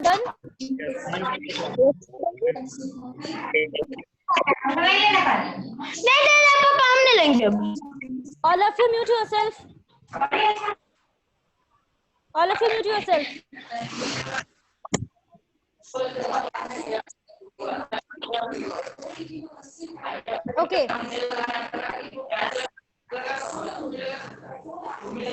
done? All of you mute yourself. All of you mute yourself. Okay.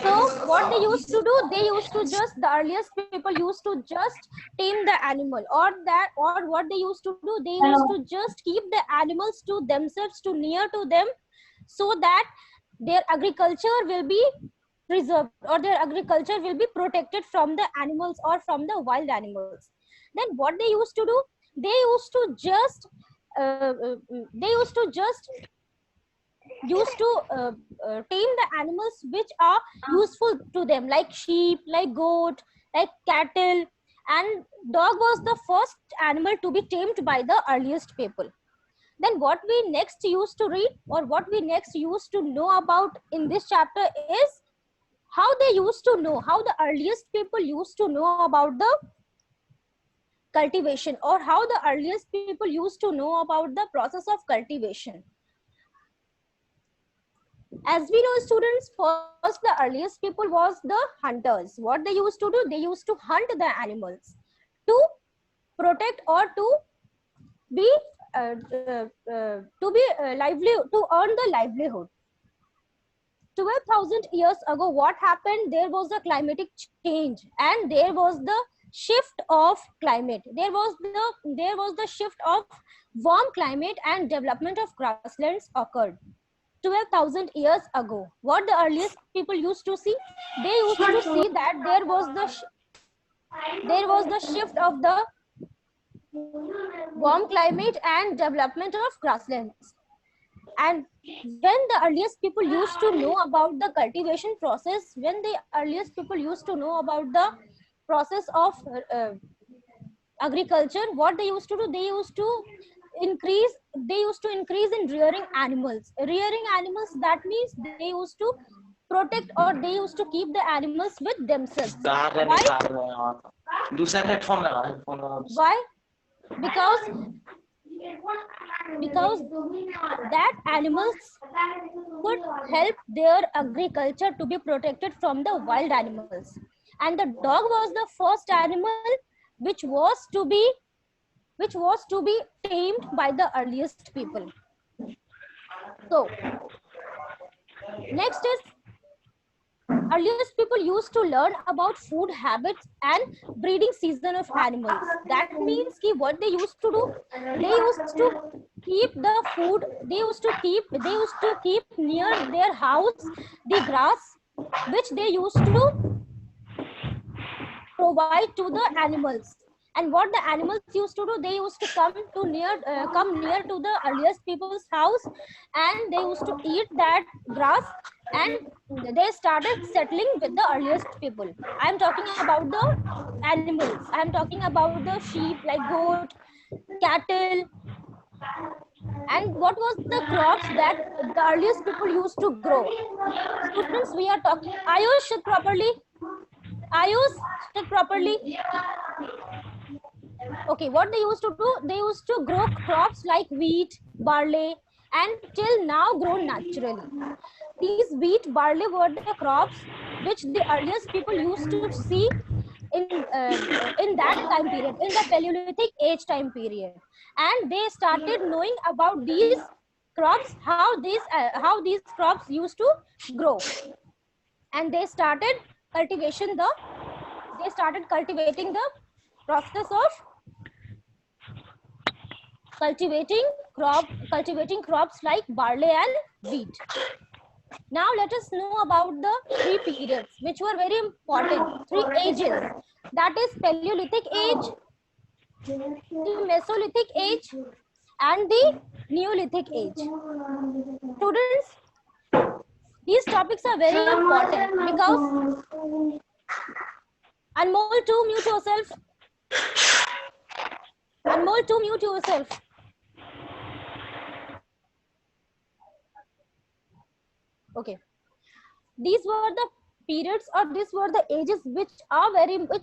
So what they used to do, they used to just, the earliest people used to just tame the animal, or what they used to do, they used to just keep the animals to themselves, to near to them, so that their agriculture will be preserved, or their agriculture will be protected from the animals or from the wild animals. Then what they used to do, they used to just tame the animals which are useful to them, like sheep, like goat, like cattle. And dog was the first animal to be tamed by the earliest people. Then what we next used to read, or what we next used to know about in this chapter, is how they used to know, how the earliest people used to know about the cultivation, or how the earliest people used to know about the process of cultivation. As we know, students, first the earliest people was the hunters. What they used to do, they used to hunt the animals to protect, or to be to earn the livelihood. 12,000 years ago, what happened? There was a climatic change, and there was the shift of climate. There was the shift of warm climate, and development of grasslands occurred 12,000 years ago. What the earliest people used to see, they used to see that there was the shift of the warm climate and development of grasslands. And when the earliest people used to know about the cultivation process, when the earliest people used to know about the process of agriculture, what they used to do, they used to increase in rearing animals. Rearing animals, that means they used to protect, or they used to keep the animals with themselves. Why? Why? Because that animals could help their agriculture to be protected from the wild animals. And the dog was the first animal which was to be tamed by the earliest people. So next is, earliest people used to learn about food habits and breeding season of animals. That means what they used to do, they used to keep the food, they used to keep near their house the grass which they used to provide to the animals. And what the animals used to do, they used to come near to the earliest people's house, and they used to eat that grass, and they started settling with the earliest people. I am talking about the animals. I am talking about the sheep, like goat, cattle. And what was the crops that the earliest people used to grow? Students, we are talking. Ayush, sit properly. Ayush, sit properly. Okay, what they used to do, they used to grow crops like wheat, barley, and till now grown naturally. These wheat, barley were the crops which the earliest people used to see in that time period, in the Paleolithic age time period. And they started knowing about these crops, how these crops used to grow. And they started cultivating the process of cultivating crops like barley and wheat. Now let us know about the three periods which were very important, three ages. That is Paleolithic age, the Mesolithic age, and the Neolithic age. Students, these topics are very important because Anmol, to mute yourself. Anmol, to mute yourself. Okay. These were the periods, or these were the ages which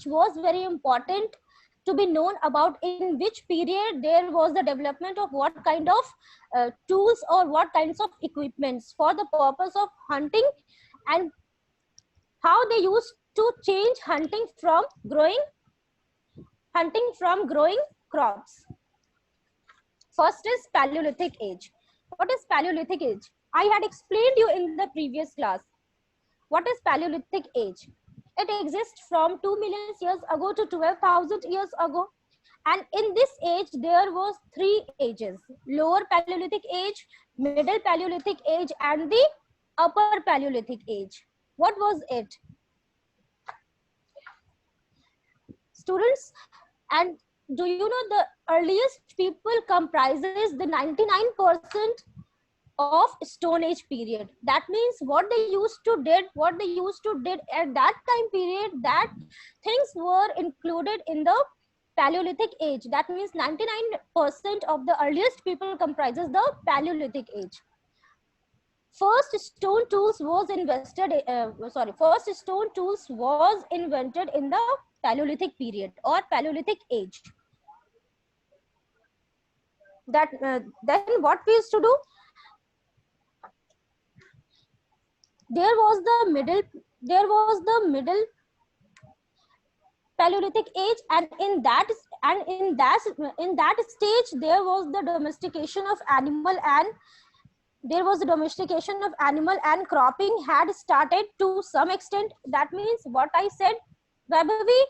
was very important to be known about in which period there was the development of what kind of tools or what kinds of equipments for the purpose of hunting, and how they used to change hunting from growing crops. First is Paleolithic age. What is Paleolithic age? I had explained you in the previous class. What is Paleolithic age? It exists from 2 million years ago to 12,000 years ago. And in this age, there was three ages: lower Paleolithic age, middle Paleolithic age, and the upper Paleolithic age. What was it? Students, and do you know the earliest people comprises the 99% of Stone Age period? That means what they used to did at that time period, that things were included in the Paleolithic age. That means 99% of the earliest people comprises the Paleolithic age. First stone tools was invented in the Paleolithic period or Paleolithic age. That then what we used to do? There was the middle Paleolithic age, and in that stage there was the domestication of animal, and cropping had started to some extent. That means what I said, Vaibhavi,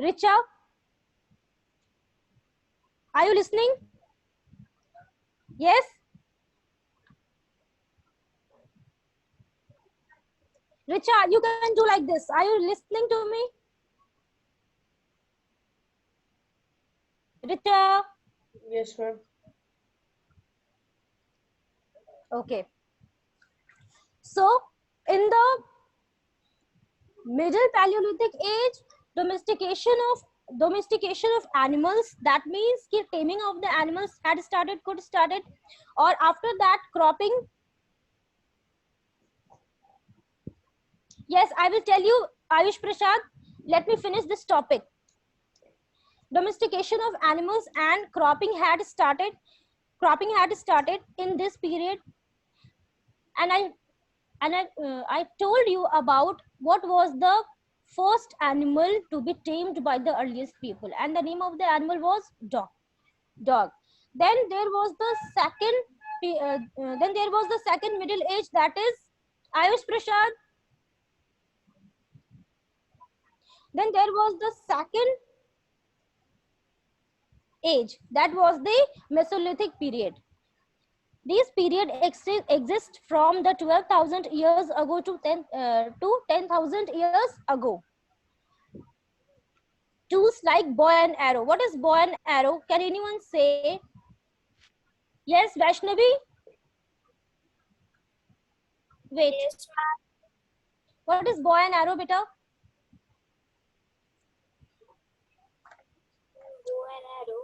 Richa, are you listening? Yes. Richa, you can do like this. Are you listening to me? Richa? Yes, ma'am. Okay. So, in the middle Paleolithic age, domestication of animals, that means कि taming of the animals could started, or after that cropping. Yes, I will tell you, Ayush Prasad, let me finish this topic. Domestication of animals and cropping had started in this period, and I told you about what was the first animal to be tamed by the earliest people, and the name of the animal was dog. Then there was the second middle age, that is Ayush Prasad. Then there was the second age, that was the Mesolithic period. This period exists from the 12,000 years ago to 10,000 years ago. Tools like bow and arrow. What is bow and arrow? Can anyone say? Yes, Vaishnavi? Wait. Yes, ma'am. What is bow and arrow, beta? Bow and arrow.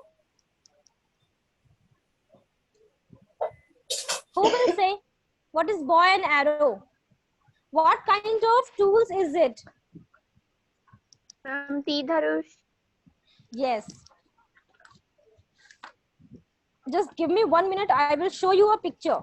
Who will say? What is bow and arrow? What kind of tools is it? Tea Dharush. Yes. Just give me 1 minute. I will show you a picture.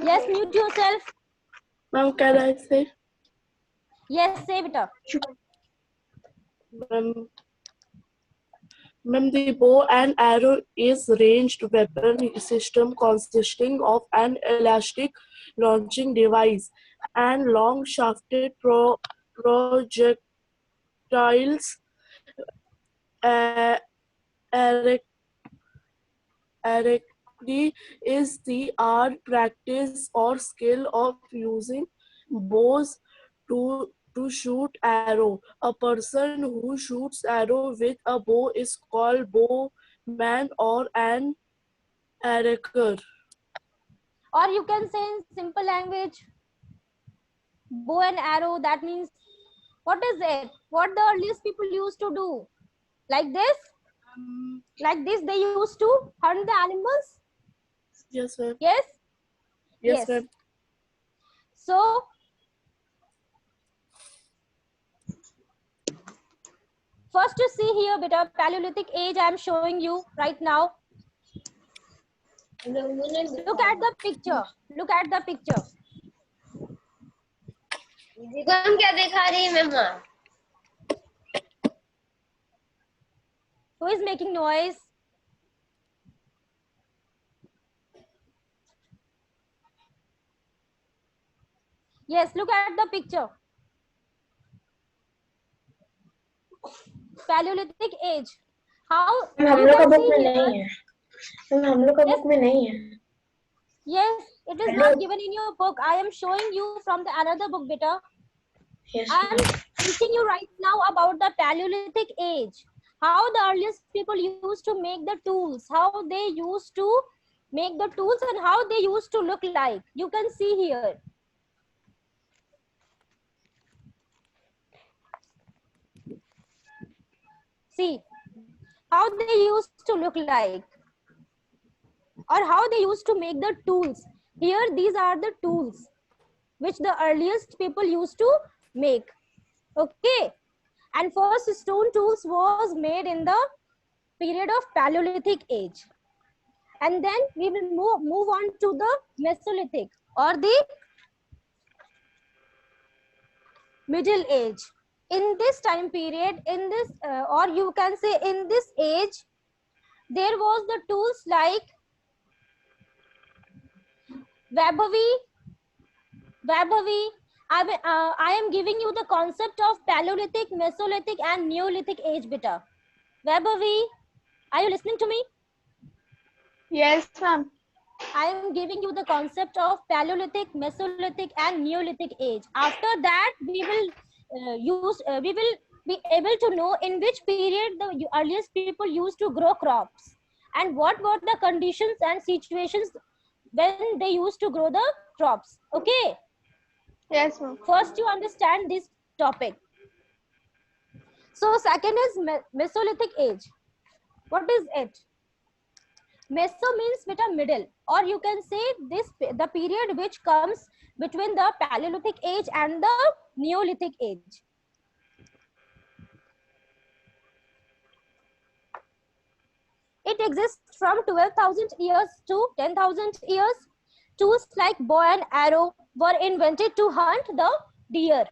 Yes, mute yourself. Ma'am, can I say? Yes, say beta. Ma'am, the bow and arrow is ranged weapon system consisting of an elastic launching device and long shafted projectiles. Archery is the art, practice, or skill of using bows to shoot arrow. A person who shoots arrow with a bow is called bowman or an archer. Or you can say in simple language, bow and arrow, that means what is it? What the earliest people used to do? Like this? Like this they used to hunt the animals? Yes, ma'am. Yes? Yes, ma'am. So, first to see here, beta, Paleolithic age I am showing you right now. Look at the picture. Look at the picture. कौन क्या दिखा रही है मम्मा? Who is making noise? Yes, look at the picture. Paleolithic age. How? हम You लोग का can book see में here. नहीं है. हम लोग का Yes. बुक में नहीं है. Yes, it is not given in your book. I am showing you from the another book, beta. Yes. I am teaching you right now about the Paleolithic age. How the earliest people used to make the tools. How they used to make the tools and how they used to look like. You can see here. See how they used to look like, or how they used to make the tools. Here, these are the tools which the earliest people used to make. Okay, and first stone tools was made in the period of Paleolithic age, and then we will move on to the Mesolithic or the Middle Age. In this time period, in this or you can say in this age, there was the tools like Vabavi. I am giving you the concept of Paleolithic, Mesolithic and Neolithic age, beta. Vabavi, are you listening to me? Yes, ma'am. I am giving you the concept of Paleolithic, Mesolithic and Neolithic age. After that, we will be able to know in which period the earliest people used to grow crops and what were the conditions and situations when they used to grow the crops. Okay. Yes, ma'am. First, you understand this topic. So, second is Mesolithic age. What is it? Meso means beta middle, or you can say this the period which comes between the Paleolithic age and the Neolithic age. It exists from 12,000 years to 10,000 years. Tools like bow and arrow were invented to hunt the deer.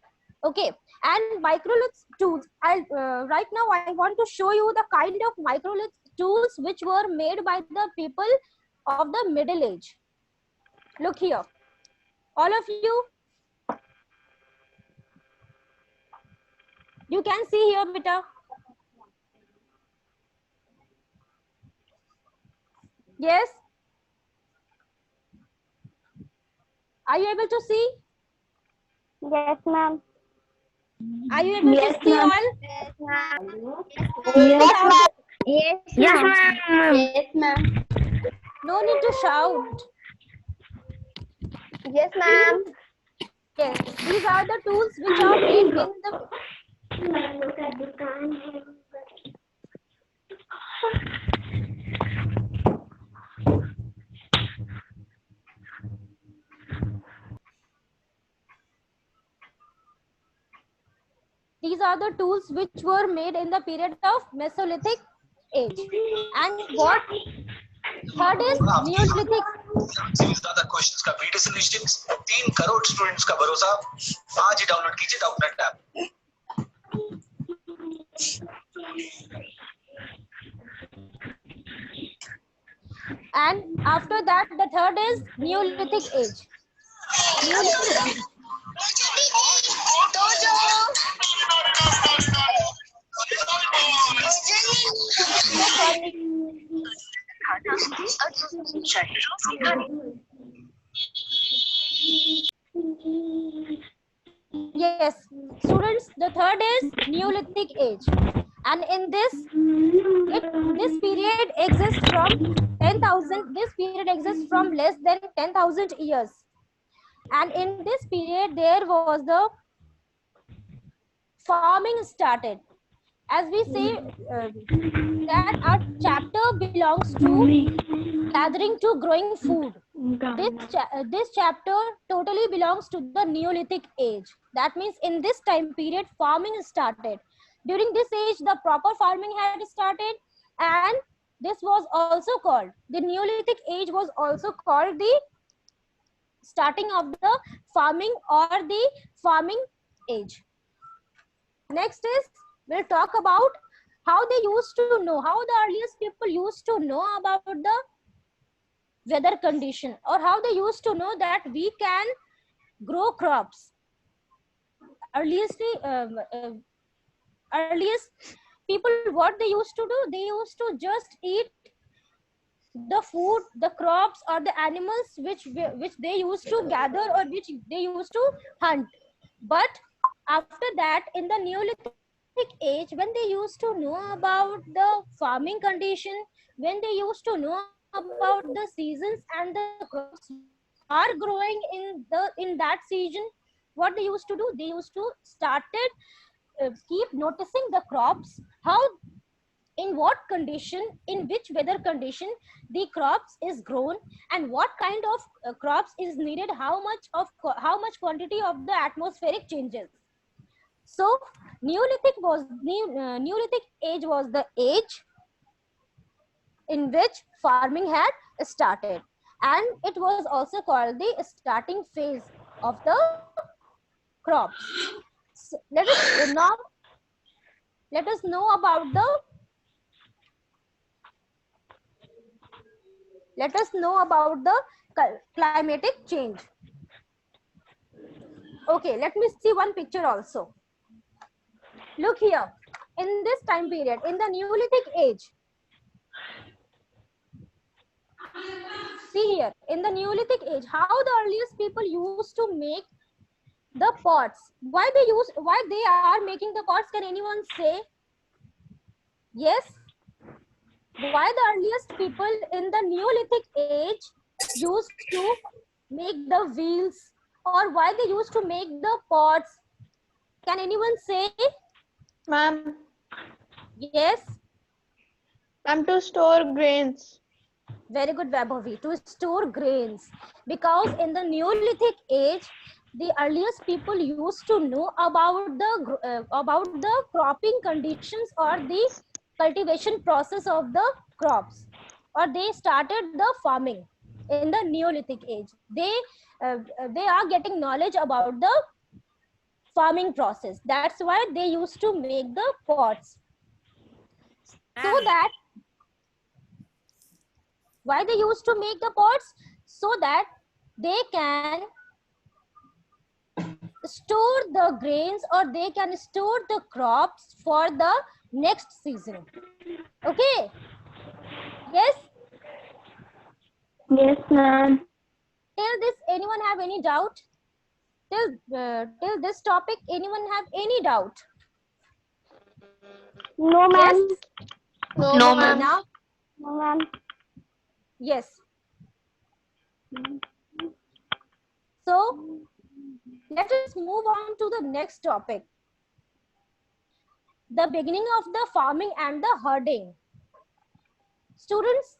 Okay, and microlith tools. Right now I want to show you the kind of microlith tools which were made by the people of the Middle Age. Look here, all of you can see here, beta. Yes. Are you able to see? Yes, ma'am. Are you able Yes, to see ma'am. all? Yes, ma'am. Yes, Yes, ma'am. Yes, ma'am. No need to shout. Yes, ma'am. Yes, these are the tools which are made in the. These are the tools which were made in the period of Mesolithic age. And what? Third is Neolithic. ज्यादा questions का video solutions 3 crore students का भरोसा आज ही download कीजिए Doubtnut app And after that, the third is Neolithic age. Neolithic. Yes, students, the third is Neolithic age. And in this period exists from 10,000, this period exists from less than 10,000 years. And in this period, there was the farming started. As we say that our chapter belongs to gathering to growing food. This chapter totally belongs to the Neolithic age. That means in this time period, farming started. During this age, the proper farming had started, and this was also called, the Neolithic age was also called the starting of the farming or the farming age. Next is, we'll talk about how they used to know, how the earliest people used to know about the weather condition, or how they used to know that we can grow crops. Earliest earliest people, what they used to do, they used to just eat the food, the crops, or the animals which they used to gather or which they used to hunt. But after that, in the Neolithic age, when they used to know about the farming condition, when they used to know about the seasons and the crops are growing in that season, what they used to do, they used to started keep noticing the crops, how, in what condition, in which weather condition the crops is grown, and what kind of crops is needed, how much quantity of the atmospheric changes. So Neolithic age was the age in which farming had started, and it was also called the starting phase of the crops. So let us know about the climatic change. Okay, let me see one picture also. Look here, in this time period, in the Neolithic age, see here, in the Neolithic age, how the earliest people used to make the pots. Why they are making the pots? Can anyone say? Yes. Why the earliest people in the Neolithic age used to make the wheels, or why they used to make the pots? Can anyone say? Ma'am, Yes. to store grains. Very good, Vaibhavi. To store grains, because in the Neolithic age, the earliest people used to know about the cropping conditions or the cultivation process of the crops, or they started the farming in the Neolithic age. They are getting knowledge about the farming process. That's why they used to make the pots, so that why they used to make the pots, so that they can store the grains or they can store the crops for the next season. Okay. Yes. Yes, ma'am. Till this, anyone have any doubt? Till this topic, anyone have any doubt? No, Yes. ma'am. No, okay, now, No, ma'am. yes. So let us move on to the next topic, the beginning of the farming and the herding. Students,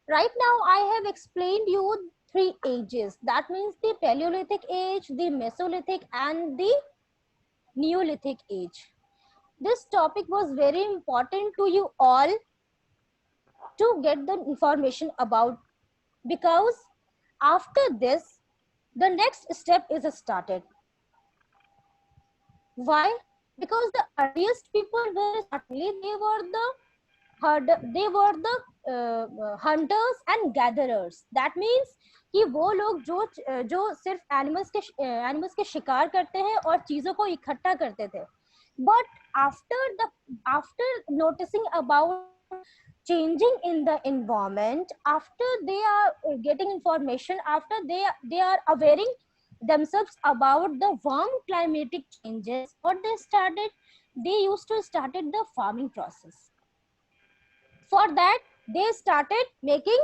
right now I have explained you 3 ages. That means the Paleolithic age, the Mesolithic, and the Neolithic age. This topic was very important to you all to get the information about, because after this, the next step is started. Why? Because the earliest people were certainly they were the hunters and gatherers. That means कि वो लोग जो सिर्फ animals के शिकार करते हैं और चीजों को इकट्ठा करते थे. But after noticing about changing in the environment, after they are getting information, after they are awareing themselves about the warm climatic changes, what they used to started the farming process. For that, they started making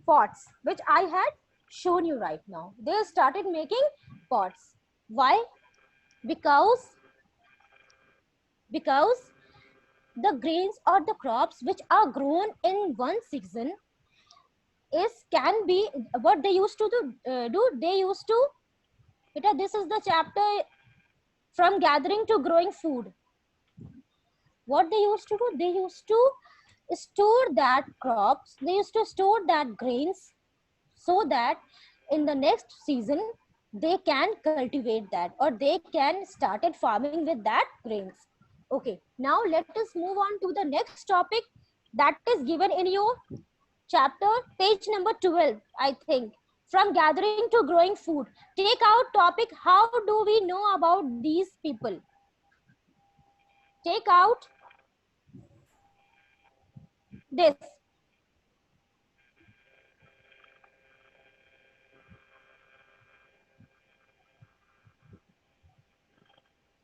pots, which I had shown you right now. They started making pots. Why? Because the grains or the crops which are grown in one season can be what they used to do. They used to, this is the chapter from gathering to growing food. What they used to do, they used to store that crops, they used to store that grains, so that in the next season they can cultivate that, or they can started farming with that grains. Okay, now let us move on to the next topic that is given in your chapter, page number 12, I think. From gathering to growing food. Take out topic, how do we know about these people? Take out this.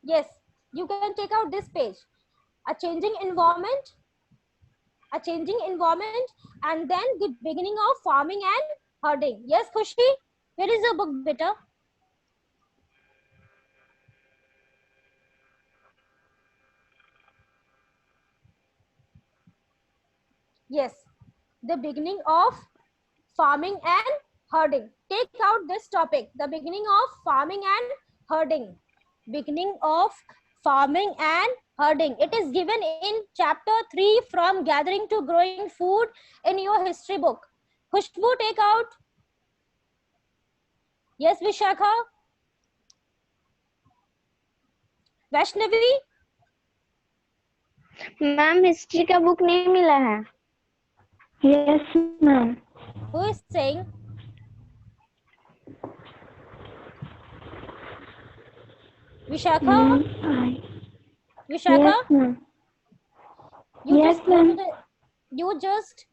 Yes, you can take out this page. A changing environment, and then the beginning of farming and herding. Yes, Khushi, where is your book, beta? Yes, the beginning of farming and herding. Take out this topic, the beginning of farming and herding. Beginning of farming and herding. It is given in chapter 3, from gathering to growing food, in your history book. Khushbu, take out. Yes, Vishakha. Vaishnavi. Ma'am history का book नहीं मिला है. Yes, ma'am. Who is saying? Vishakha. Ma'am, Vishakha. yes, ma'am. You Yes, just go to ma'am. you just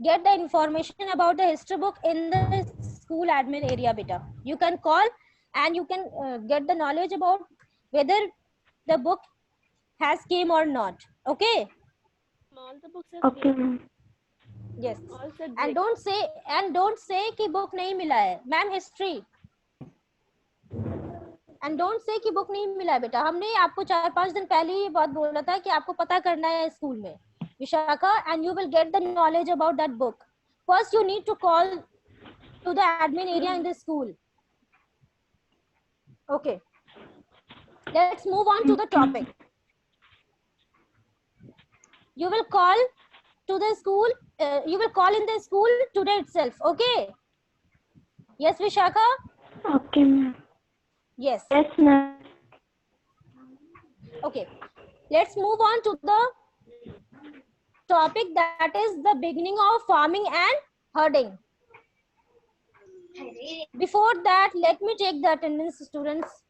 get the information about the history book in the school admin area, beta. You can call and you can get the knowledge about whether the book has came or not. Okay. All the books are Okay, ma'am. Yes. all subjects. And don't say कि book नहीं मिला है, ma'am history. And don't say कि book नहीं मिला है बेटा. हमने आपको 4-5 दिन पहले ये बात बोला था कि आपको पता करना है स्कूल में. Vishakha, and you will get the knowledge about that book. First, you need to call to the admin area in the school. Okay. Let's move on to the topic. You will call to the school. You will call in the school today itself. Okay. Yes, Vishakha. Okay, ma'am. Yes. Yes, ma'am. Okay. Let's move on to the topic that is the beginning of farming and herding. Before that, let me take the attendance, students.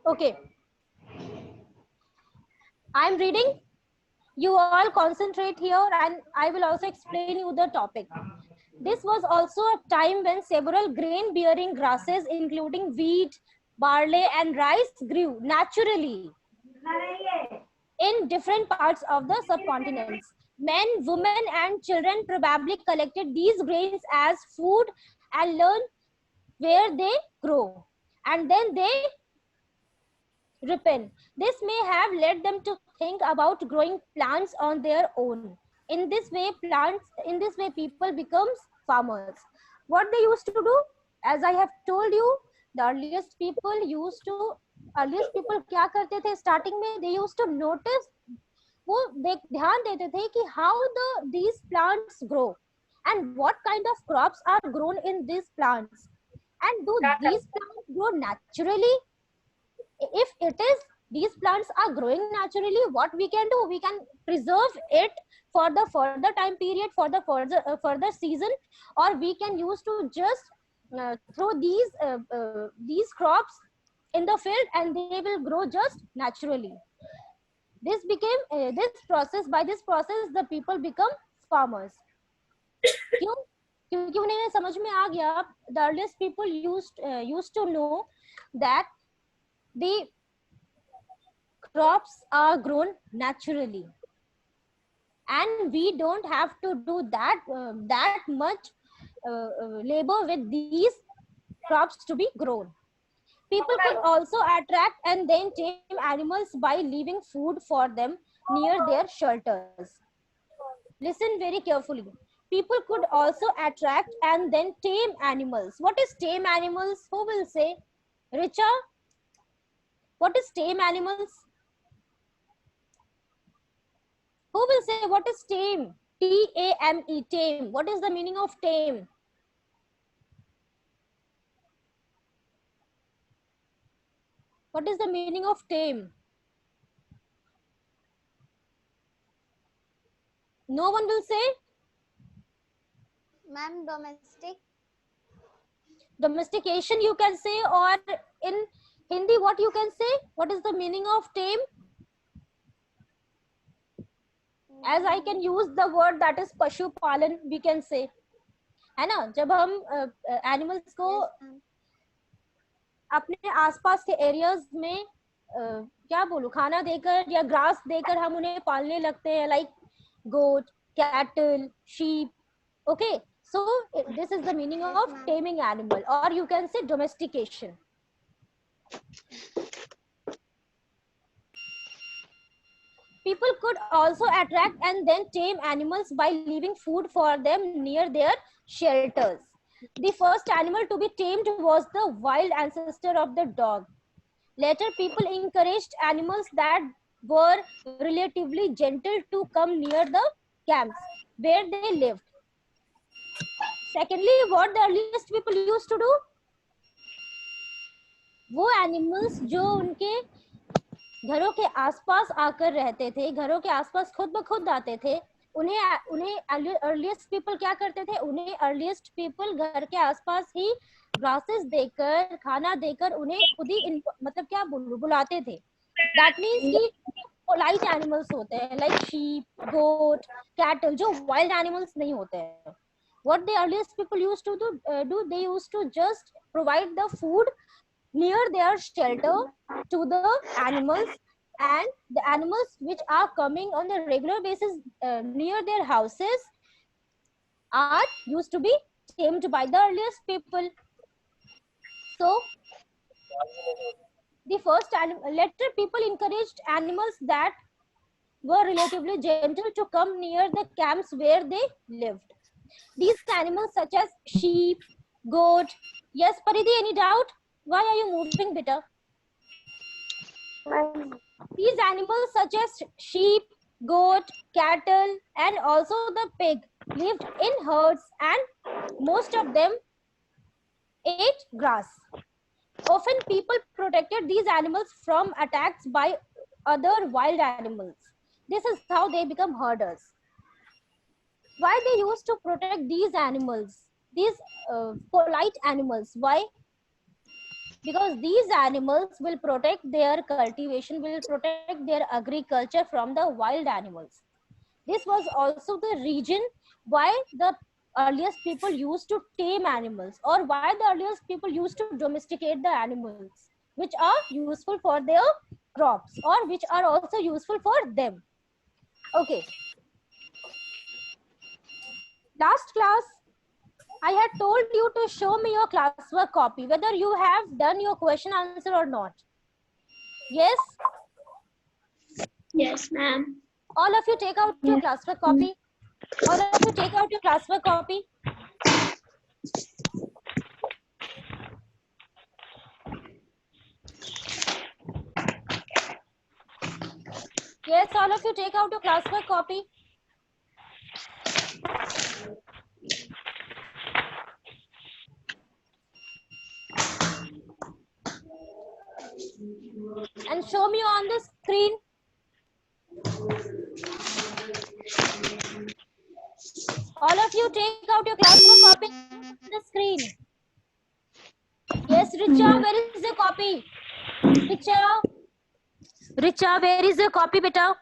Okay. I'm reading. You all concentrate here and I will also explain you the topic. This was also a time when several grain-bearing grasses, including wheat, barley, and rice, grew naturally in different parts of the subcontinents. Men, women, and children probably collected these grains as food and learned where they grow. And then they ripen. This may have led them to think about growing plants on their own. In this way, people becomes farmers. What they used to do, as I have told you, the earliest people क्या करते थे starting में, they used to notice, वो ध्यान देते थे कि how these plants grow and what kind of crops are grown in these plants, and do these plants grow naturally. If it is these plants are growing naturally, what we can do, we can preserve it for the further time period, for the further season, or we can use to just throw these crops in the field and they will grow just naturally. This became by this process the people become farmers. क्यों? क्योंकि उन्हें समझ में आ गया, the earliest people used to know that the crops are grown naturally and we don't have to do that much labor with these crops to be grown. People could also attract and then tame animals by leaving food for them near their shelters. Listen very carefully. People could also attract and then tame animals. What is tame animals? Who will say? Richa, what is tame animals? Who will say what is tame? T-A-M-E, tame. What is the meaning of tame? What is the meaning of tame? No one will say? Ma'am, domestic. Domestication you can say, or in Hindi what you can say? What is the meaning of tame? As I can use the word that is pashu palan, we can say, है ना, जब हम animals को अपने आसपास के areas में क्या बोलूं, खाना देकर या ग्रास देकर हम उन्हें पालने लगते हैं, like goat, cattle, sheep. Okay, so this is the meaning of taming animal, or you can say domestication. People could also attract and then tame animals by leaving food for them near their shelters. The first animal to be tamed was the wild ancestor of the dog. Later, people encouraged animals that were relatively gentle to come near the camps where they lived. Secondly, what the earliest people used to do? वो animals जो उनके घरों के आसपास आकर रहते थे, घरों के आसपास खुद ब खुद आते थे, उन्हें अर्लीस्ट पीपल क्या करते थे? उन्हें अर्लीस्ट पीपल घर के आसपास ही ग्रासेस देकर, खाना देकर उन्हें खुद ही मतलब क्या बुलाते थे. दैट मीन्स कि पोलाइट एनिमल्स होते हैं, लाइक शीप, गोट, कैटल, जो वाइल्ड एनिमल्स नहीं होते हैं. What the earliest people used to do, they used to just provide the food near their shelter to the animals, and the animals which are coming on a regular basis near their houses are used to be tamed by the earliest people. So the first later people encouraged animals that were relatively gentle to come near the camps where they lived. These animals such as sheep, goat. Yes, Paridhi, any doubt? Why are you moving, beta? These animals such as sheep, goat, cattle, and also the pig lived in herds, and most of them ate grass. Often people protected these animals from attacks by other wild animals. This is how they become herders. Why they used to protect these animals, these polite animals? Why? Because these animals will protect their cultivation, will protect their agriculture from the wild animals. This was also the reason why the earliest people used to tame animals, or why the earliest people used to domesticate the animals, which are useful for their crops or which are also useful for them. Okay. Last class, I had told you to show me your classwork copy, whether you have done your question answer or not. Yes? Yes, ma'am. All of you take out your classwork copy. All of you take out your classwork copy. Yes, all of you take out your classwork copy. And show me on the screen. All of you take out your classwork copy on the screen. Yes, Richa, where is the copy? Richa, where is your copy, beta?